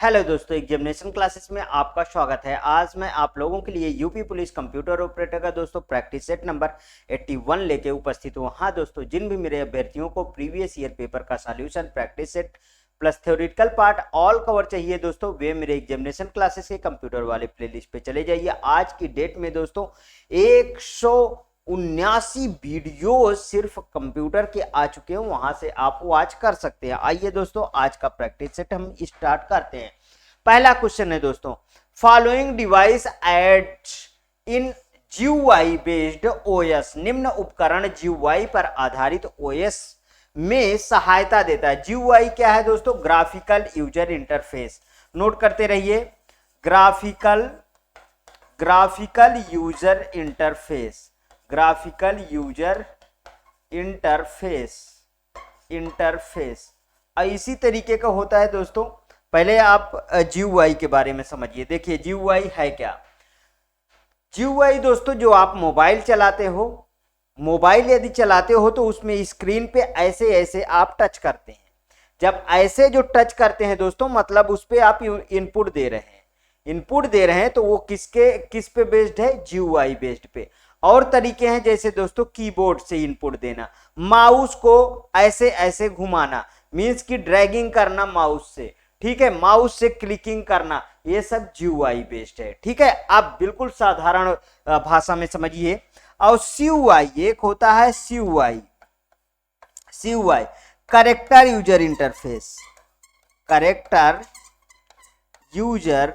Hello दोस्तों, examination classes में आपका स्वागत है। आज मैं आप लोगों के लिए यूपी पुलिस कंप्यूटर ऑपरेटर का दोस्तों प्रैक्टिस सेट नंबर 81 लेके उपस्थित हूँ। हाँ दोस्तों, जिन भी मेरे अभ्यर्थियों को प्रीवियस ईयर पेपर का solution, practice set plus theoretical part all cover चाहिए दोस्तों, वे मेरे एग्जामिनेशन क्लासेस के कंप्यूटर वाले प्लेलिस्ट पे चले जाइए। आज की डेट में दोस्तों 179 वीडियो सिर्फ कंप्यूटर के आ चुके हैं, वहां से आप वॉच कर सकते हैं। आइए दोस्तों, आज का प्रैक्टिस सेट हम स्टार्ट करते हैं। पहला क्वेश्चन है दोस्तों, फॉलोइंग डिवाइस एड इन GUI बेस्ड OS। निम्न उपकरण GUI पर आधारित OS में सहायता देता है। GUI क्या है दोस्तों? Graphical user interface. नोट करते रहिए, graphical user interface, graphical user interface इसी तरीके का होता है दोस्तों। पहले आप GUI के बारे में समझिए। देखिए GUI है क्या? GUI दोस्तों, जो आप मोबाइल चलाते हो, मोबाइल यदि चलाते हो तो उसमें स्क्रीन पे ऐसे ऐसे आप टच करते हैं। जब ऐसे जो टच करते हैं दोस्तों, मतलब उस पे आप इनपुट दे रहे हैं, तो वो किस पे बेस्ड है? GUI बेस्ड पे। और तरीके हैं जैसे दोस्तों कीबोर्ड से इनपुट देना, माउस को ऐसे ऐसे घुमाना, मींस की ड्रैगिंग करना माउस से, ठीक है, माउस से क्लिकिंग करना, ये सब GUI बेस्ड है। ठीक है, आप बिल्कुल साधारण भाषा में समझिए। और CUI एक होता है, CUI character user interface, character user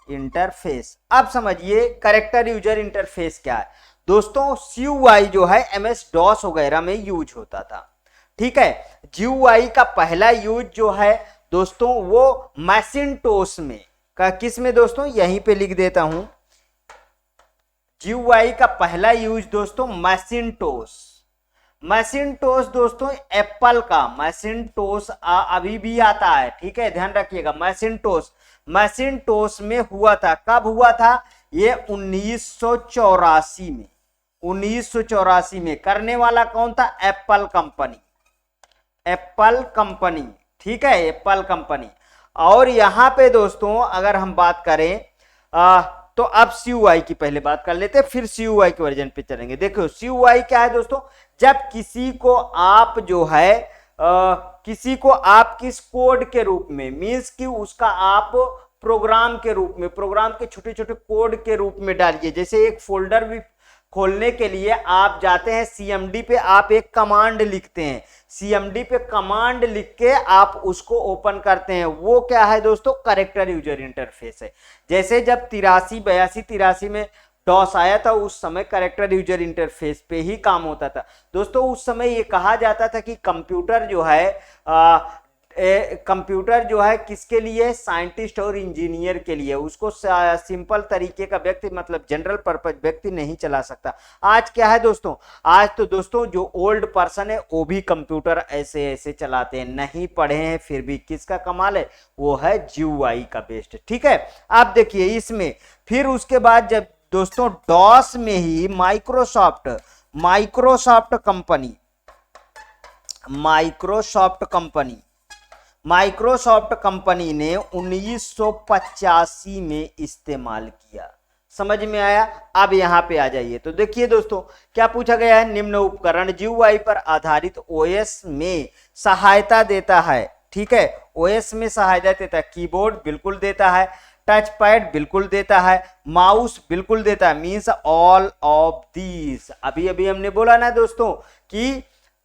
interface. अब समझिए कैरेक्टर यूजर इंटरफेस क्या है दोस्तों। CUI जो है MS-DOS वगैरह में यूज होता था। ठीक है, GUI का पहला यूज जो है दोस्तों वो मैसिंटोस में का, किस में दोस्तों? यहीं पे लिख देता हूं। GUI का पहला यूज दोस्तों मैसिंटोस दोस्तों, एप्पल का मैसिंटोस अभी भी आता है। ठीक है, ध्यान रखिएगा, मैसिंटोस में हुआ था। कब हुआ था? ये 1984 में। करने वाला कौन था? Apple company. ठीक है, एप्पल कंपनी। और यहां पे दोस्तों अगर हम बात करें तो अब CUI की पहले बात कर लेते हैं, फिर CUI के वर्जन पे चलेंगे। देखो CUI क्या है दोस्तों? जब किसी को आप जो है किसी को आप किस कोड के रूप में, मींस कि उसका आप प्रोग्राम के रूप में, प्रोग्राम के छोटे छोटे कोड के रूप में डालिए। जैसे एक फोल्डर भी खोलने के लिए आप जाते हैं CMD पे, आप एक कमांड लिखते हैं, CMD पे कमांड लिख के आप उसको ओपन करते हैं। वो क्या है दोस्तों? कैरेक्टर यूजर इंटरफेस है। जैसे जब 83 में DOS आया था, उस समय कैरेक्टर यूजर इंटरफेस पे ही काम होता था दोस्तों। उस समय ये कहा जाता था कि कंप्यूटर जो है किसके लिए? साइंटिस्ट और इंजीनियर के लिए। उसको सिंपल तरीके का व्यक्ति, मतलब जनरल पर्पज व्यक्ति नहीं चला सकता। आज क्या है दोस्तों? आज तो दोस्तों जो ओल्ड पर्सन है वो भी कंप्यूटर ऐसे ऐसे चलाते हैं, नहीं पढ़े हैं फिर भी। किसका कमाल है? वो है GUI का बेस्ड। ठीक है, आप देखिए इसमें फिर उसके बाद जब दोस्तों DOS में ही माइक्रोसॉफ्ट कंपनी ने 1985 में इस्तेमाल किया। समझ में आया? अब यहां पे आ जाइए तो देखिए दोस्तों क्या पूछा गया है। निम्न उपकरण GUI पर आधारित OS में सहायता देता है। ठीक है, OS में सहायता देता है। कीबोर्ड बिल्कुल देता है, टच पैड बिल्कुल देता है, माउस बिल्कुल देता है, मींस ऑल ऑफ दीज। अभी हमने बोला ना दोस्तों कि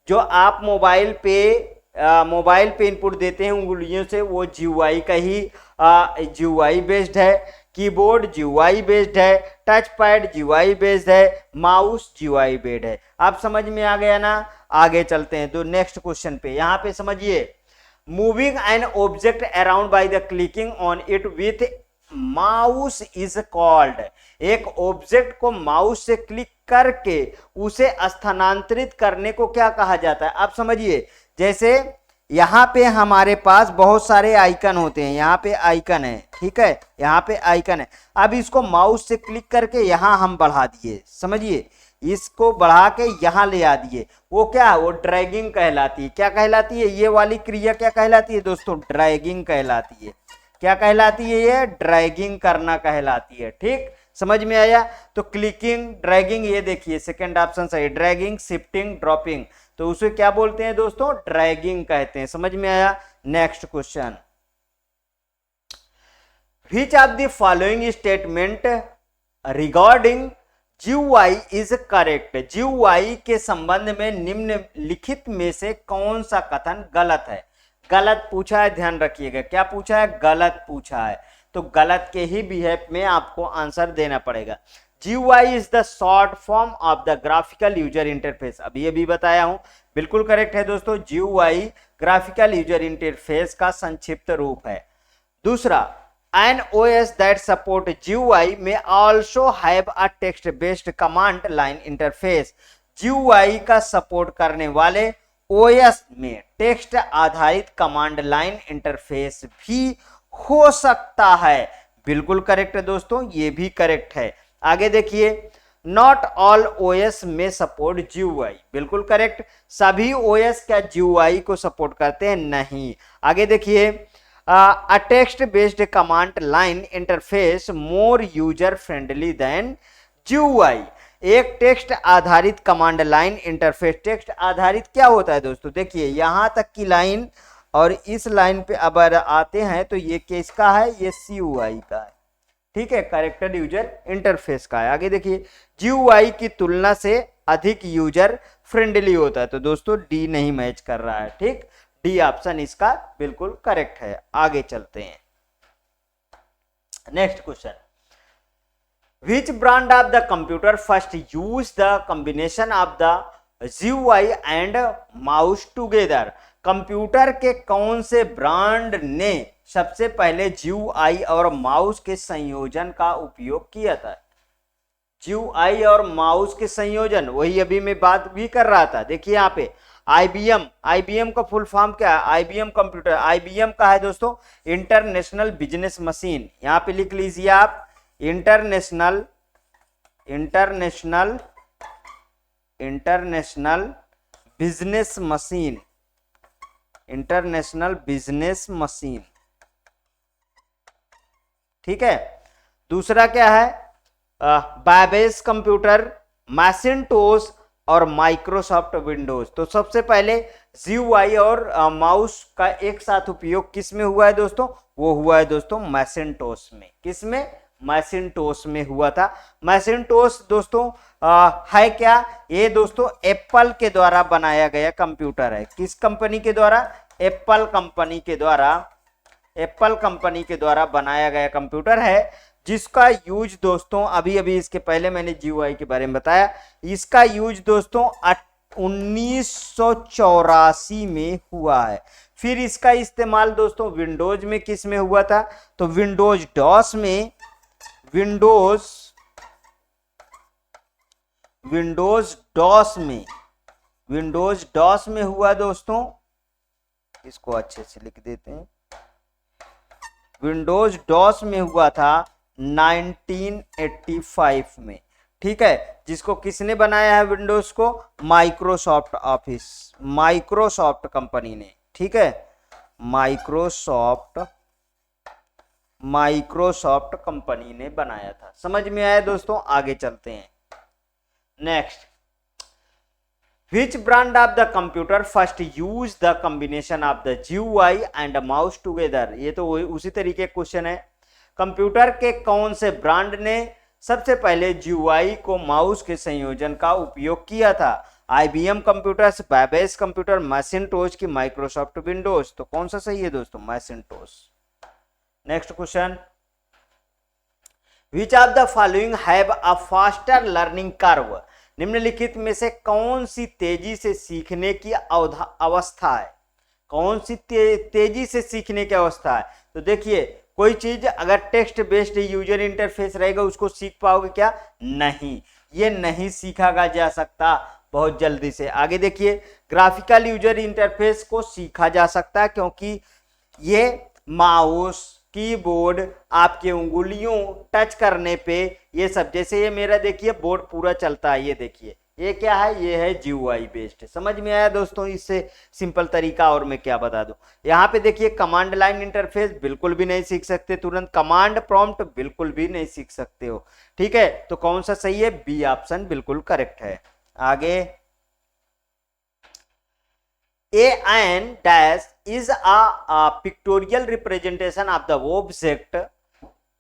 जो आप मोबाइल पे इनपुट देते हैं उंगलियों से, वो GUI का ही GUI बेस्ड है। कीबोर्ड GUI बेस्ड है, टच पैड GUI बेस्ड है, माउस GUI बेस्ड है। आप समझ में आ गया ना? आगे चलते हैं तो नेक्स्ट क्वेश्चन पे। यहां पे समझिए, moving an object around by the clicking on it with mouse is called. एक ऑब्जेक्ट को माउस से क्लिक करके उसे स्थानांतरित करने को क्या कहा जाता है? आप समझिए, जैसे यहां पे हमारे पास बहुत सारे आइकन होते हैं, यहां पे आइकन है, ठीक है, यहां पे आइकन है। अब इसको माउस से क्लिक करके यहां हम बढ़ा दिए, समझिए इसको बढ़ा के यहां ले आ दिए, वो क्या, वो ड्रैगिंग कहलाती है। क्या कहलाती है ये वाली क्रिया, क्या कहलाती है दोस्तों, ड्रैगिंग कहलाती है। क्या कहलाती है ये, ड्रैगिंग करना कहलाती है। ठीक, समझ में आया। तो क्लिकिंग, ड्रैगिंग, ये देखिए सेकंड ऑप्शन सही, ड्रैगिंग, शिफ्टिंग, ड्रॉपिंग, तो उसे क्या बोलते हैं दोस्तों, ड्रैगिंग कहते हैं। समझ में आया। Next question, which of the following statement regarding GUI is correct. GUI के संबंध में निम्नलिखित में से कौन सा कथन गलत है। गलत पूछा है, ध्यान रखिएगा, क्या पूछा है, गलत पूछा है, तो गलत के ही बिहेव में आपको आंसर देना पड़ेगा। GUI is the short form of the graphical user interface, अभी बताया हूं, बिल्कुल करेक्ट है दोस्तों। GUI ग्राफिकल यूजर इंटरफेस का संक्षिप्त रूप है। दूसरा, an OS that support GUI may also have a text based command line interface। GUI का सपोर्ट करने वाले OS में टेक्स्ट आधारित कमांड लाइन इंटरफेस भी हो सकता है। बिल्कुल करेक्ट है दोस्तों, ये भी करेक्ट है। आगे देखिए, नॉट ऑल OS में सपोर्ट GUI, बिल्कुल करेक्ट। सभी OS क्या GUI को सपोर्ट करते हैं, नहीं। आगे देखिए, a text based command line interface more user friendly than GUI। एक टेक्स्ट आधारित कमांड लाइन इंटरफेस, टेक्स्ट आधारित क्या होता है दोस्तों, देखिए यहां तक की लाइन और इस लाइन पे अब आते हैं तो ये किसका है, ये CUI का है। ठीक है, कैरेक्टर यूजर इंटरफेस का है। आगे देखिए, GUI की तुलना से अधिक यूजर फ्रेंडली होता है, तो दोस्तों डी नहीं मैच कर रहा है। ठीक, डी ऑप्शन इसका बिल्कुल करेक्ट है। आगे चलते हैं, next question, which brand of the computer first use the combination of the GUI and mouse together. Computer के कौन से ब्रांड ने सबसे पहले GUI और माउस के संयोजन का उपयोग किया था। GUI और माउस के संयोजन, वही अभी मैं बात भी कर रहा था। देखिए यहाँ पे IBM का फुल फॉर्म क्या है, IBM कंप्यूटर, IBM का है दोस्तों इंटरनेशनल बिजनेस मशीन। यहां पे लिख लीजिए आप international business machine, international business machine. ठीक है, दूसरा क्या है, बैबेज कंप्यूटर, मैकिन्टोश और माइक्रोसॉफ्ट विंडोज। तो सबसे पहले GUI और माउस का एक साथ उपयोग किस में हुआ है दोस्तों, वो हुआ है दोस्तों मैकिन्टोश में। किस में, मैकिन्टोश में हुआ था। मैकिन्टोश दोस्तों है क्या, ये दोस्तों एप्पल के द्वारा बनाया गया कंप्यूटर है। किस कंपनी के द्वारा, एप्पल कंपनी के द्वारा बनाया गया कंप्यूटर है, जिसका यूज दोस्तों अभी इसके पहले मैंने GUI के बारे में बताया, इसका यूज दोस्तों 1984 में हुआ है। फिर इसका इस्तेमाल दोस्तों विंडोज में किस में हुआ था, तो विंडोज डॉस में हुआ दोस्तों। इसको अच्छे से लिख देते हैं, विंडोज डॉस में हुआ था 1985 में। ठीक है, जिसको किसने बनाया है विंडोज को, माइक्रोसॉफ्ट कंपनी ने। ठीक है, माइक्रोसॉफ्ट कंपनी ने बनाया था। समझ में आया दोस्तों। आगे चलते हैं, next, Which brand of the computer first used the combination of the GUI and mouse together। ये तो उसी तरीके क्वेश्चन है। कंप्यूटर के कौन से ब्रांड ने सबसे पहले GUI को माउस के संयोजन का उपयोग किया था। IBM computers, Babbage computer, Macintosh की माइक्रोसॉफ्ट विंडोज। तो कौन सा सही है दोस्तों, Macintosh. Next question, Which of the following have a faster learning curve। निम्नलिखित में से कौन सी तेजी से सीखने की अवस्था है, कौन सी तेजी से सीखने की अवस्था है। तो देखिए, कोई चीज अगर टेक्स्ट बेस्ड यूजर इंटरफेस रहेगा उसको सीख पाओगे क्या, नहीं, ये नहीं सीखा जा सकता बहुत जल्दी से। आगे देखिए, ग्राफिकल यूजर इंटरफेस को सीखा जा सकता है क्योंकि ये माउस, कीबोर्ड आपके उंगलियों टच करने पे ये सब, जैसे ये मेरा देखिए बोर्ड पूरा चलता है, ये देखिए ये क्या है, ये है GUI बेस्ड। समझ में आया दोस्तों? इससे सिंपल तरीका और मैं क्या बता दूं। यहाँ पे देखिए कमांड लाइन इंटरफेस बिल्कुल भी नहीं सीख सकते तुरंत, कमांड प्रॉम्प्ट बिल्कुल भी नहीं सीख सकते हो। ठीक है, तो कौन सा सही है? बी ऑप्शन बिल्कुल करेक्ट है। आगे, an dash is a pictorial representation of the object,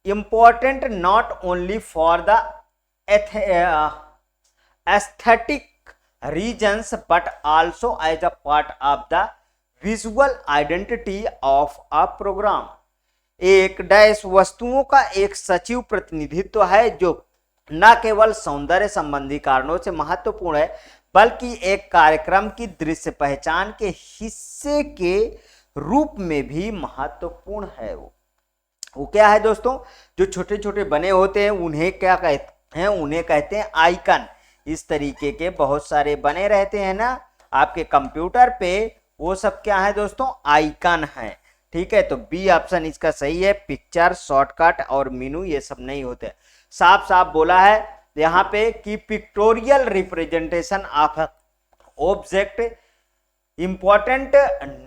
important not only for the aesthetic reasons but also as a part of the visual identity of a program। एक dash वस्तुओं का एक सचिव प्रतिनिधित्व है जो न केवल सौंदर्य संबंधी कारणों से महत्वपूर्ण है बल्कि एक कार्यक्रम की दृश्य पहचान के हिस्से के रूप में भी महत्वपूर्ण है। वो क्या है दोस्तों? जो छोटे छोटे बने होते हैं उन्हें क्या कहते हैं? उन्हें कहते हैं आइकन। इस तरीके के बहुत सारे बने रहते हैं ना आपके कंप्यूटर पे, वो सब क्या है दोस्तों? आइकन है। ठीक है, तो बी ऑप्शन इसका सही है। पिक्चर, शॉर्टकट और मेनू ये सब नहीं होते। साफ साफ बोला है यहाँ पे कि pictorial representation of object important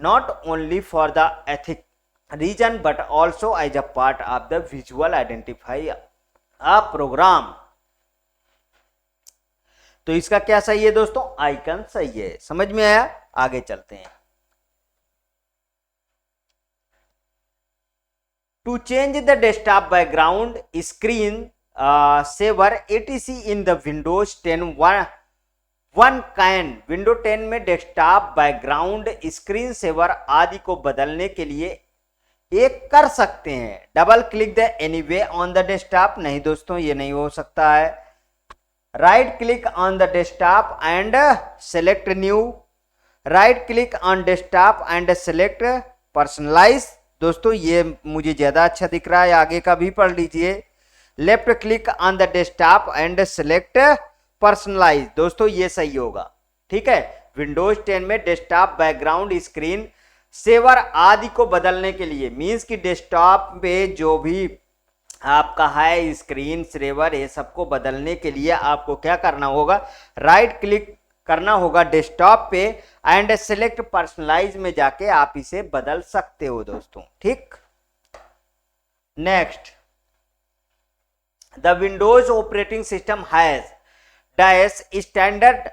not only for the ethic reason but also as a part of the visual identify a program. तो इसका क्या सही है दोस्तों? आइकन सही है। समझ में आया? आगे चलते हैं। To change the desktop background screen saver etc in the Windows 10 one can window 10 में डेस्कटॉप बैकग्राउंड स्क्रीन सेवर आदि को बदलने के लिए एक कर सकते हैं। Double click the anyway on the desktop, नहीं दोस्तों ये नहीं हो सकता है। Right click on the desktop and select new, right click on desktop and select personalise. दोस्तों ये मुझे ज्यादा अच्छा दिख रहा है, आगे का भी पढ़ लीजिए। Left click on the desktop and select personalise, दोस्तों ये सही होगा। ठीक है, विंडोज 10 में डेस्कटॉप बैकग्राउंड स्क्रीन सेवर आदि को बदलने के लिए मींस कि डेस्कटॉप पे जो भी आपका है स्क्रीन सेवर ये सबको बदलने के लिए आपको क्या करना होगा? राइट क्लिक करना होगा डेस्कटॉप पे एंड सेलेक्ट पर्सनलाइज में जाके आप इसे बदल सकते हो दोस्तों। ठीक, next, the Windows operating system has dash standard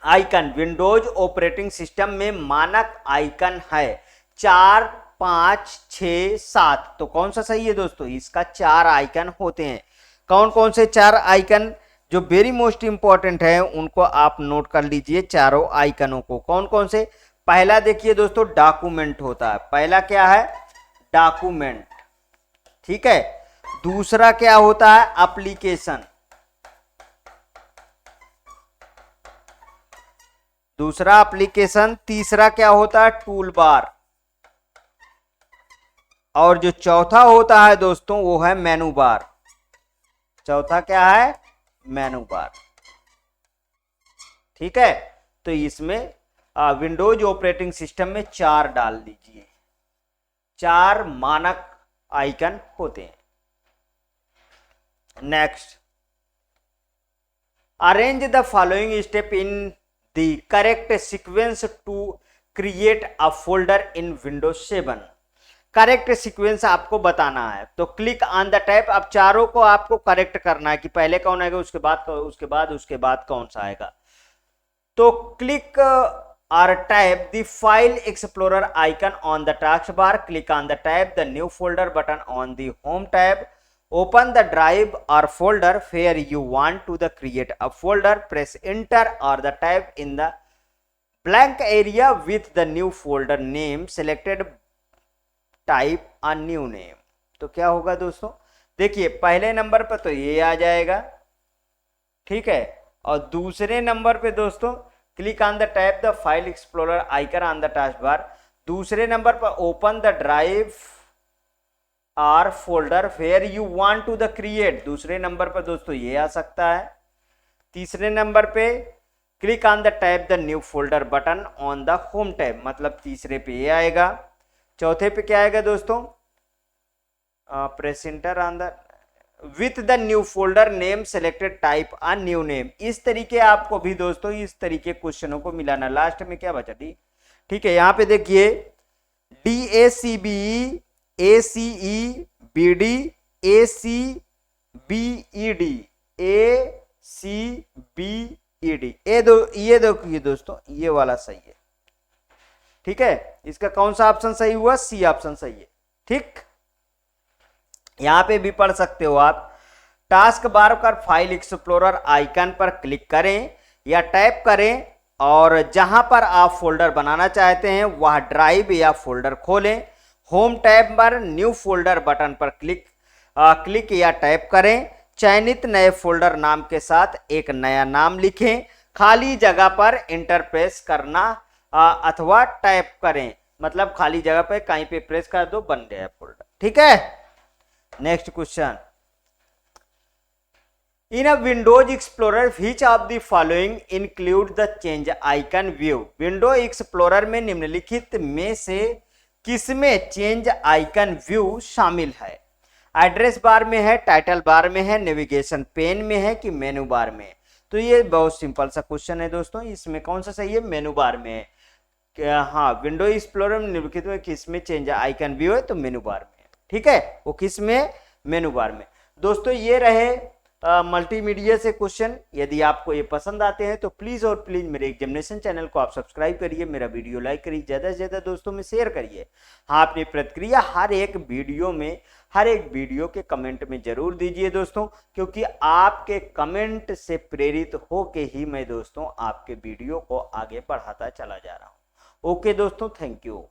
icon. Windows operating system में मानक आइकन है 4, 5, 6, 7। तो कौन सा सही है दोस्तों? इसका 4 आइकन होते हैं। कौन कौन से 4 आइकन जो वेरी मोस्ट इंपॉर्टेंट है उनको आप नोट कर लीजिए, चारों आइकनों को। कौन कौन से? पहला देखिए दोस्तों डॉक्यूमेंट होता है, पहला क्या है? डॉक्यूमेंट। ठीक है, दूसरा क्या होता है? एप्लीकेशन, दूसरा एप्लीकेशन। तीसरा क्या होता है? Tool bar. और जो चौथा होता है दोस्तों वो है मेनू बार। चौथा क्या है? मेनू बार। ठीक है, तो इसमें विंडोज ऑपरेटिंग सिस्टम में 4 डाल दीजिए, 4 मानक आइकन होते हैं। Next, arrange the following step in the correct sequence to create a folder in Windows 7। Correct sequence आपको बताना है, तो क्लिक ऑन द टैब। अब चारों को आपको करेक्ट करना है कि पहले कौन आएगा, उसके बाद कौन सा आएगा। तो क्लिक और tab the file explorer icon on the task bar, click on the tab the new folder button on the home tab, open the drive or folder where you want to the create a folder, press enter or the tab in the blank area with the new folder name selected, type a new name। तो क्या होगा दोस्तों? देखिए पहले number पर तो ये आ जाएगा, ठीक है, और दूसरे नंबर पे दोस्तों click on the tab the file explorer icon on the task bar, दूसरे नंबर पर open the drive or folder where you want to the create, दूसरे नंबर पर दोस्तों ये आ सकता है। तीसरे नंबर पे click on the tab the new folder button on the home tab, मतलब तीसरे पे ये आएगा। चौथे पे क्या आएगा दोस्तों? Presenter on the with the new folder name selected type a new name. इस तरीके आपको भी दोस्तों इस तरीके क्वेश्चनों को मिलाना। लास्ट में क्या बचा डी, ठीक है, यहां पे देखिए DACBE ACE BD ACBED ACBED ये देखिए दोस्तों ये वाला सही है, ठीक है। इसका कौन सा ऑप्शन सही हुआ, सी ऑप्शन सही है, ठीक। यहां पे भी पढ़ सकते हो आप। टास्क बार कर फाइल एक्सप्लोरर आइकन पर क्लिक करें या टैप करें और जहां पर आप फोल्डर बनाना चाहते हैं वह ड्राइव या फोल्डर खोलें। होम टैब पर न्यू फोल्डर बटन पर क्लिक या टैप करें। चयनित नए फोल्डर नाम के साथ एक नया नाम लिखें। खाली जगह पर इंटर प्रेस करना अथवा टैप करें, मतलब खाली जगह पे कहीं पे प्रेस कर दो, बन गया फोल्डर, ठीक है। Next question, in a Windows explorer which of the following include the change icon view. Window explorer में निम्नलिखित में से किसमें चेंज आइकन व्यू शामिल है। एड्रेस बार में है, टाइटल बार में है, नेविगेशन पेन में है कि मेनू बार में। तो ये बहुत सिंपल सा क्वेश्चन है दोस्तों, इसमें कौन सा सही है, मेनू बार में है। हाँ, विंडो एक्सप्लोरर में निम्नलिखित में किसमें चेंज आइकन व्यू है, तो मेनू बार में है, ठीक है। वो किसमें, मेनू बार में। दोस्तों ये रहे मल्टीमीडिया से क्वेश्चन। यदि आपको ये पसंद आते हैं तो प्लीज और प्लीज मेरे एग्जामिनेशन चैनल को आप सब्सक्राइब करिए, मेरा वीडियो लाइक करिए, ज्यादा से ज्यादा दोस्तों में शेयर करिए। हाँ, अपनी प्रतिक्रिया हर एक वीडियो के कमेंट में जरूर दीजिए दोस्तों, क्योंकि आपके कमेंट से प्रेरित होके ही मैं दोस्तों आपके वीडियो को आगे बढ़ाता चला जा रहा हूँ। ओके दोस्तों, थैंक यू।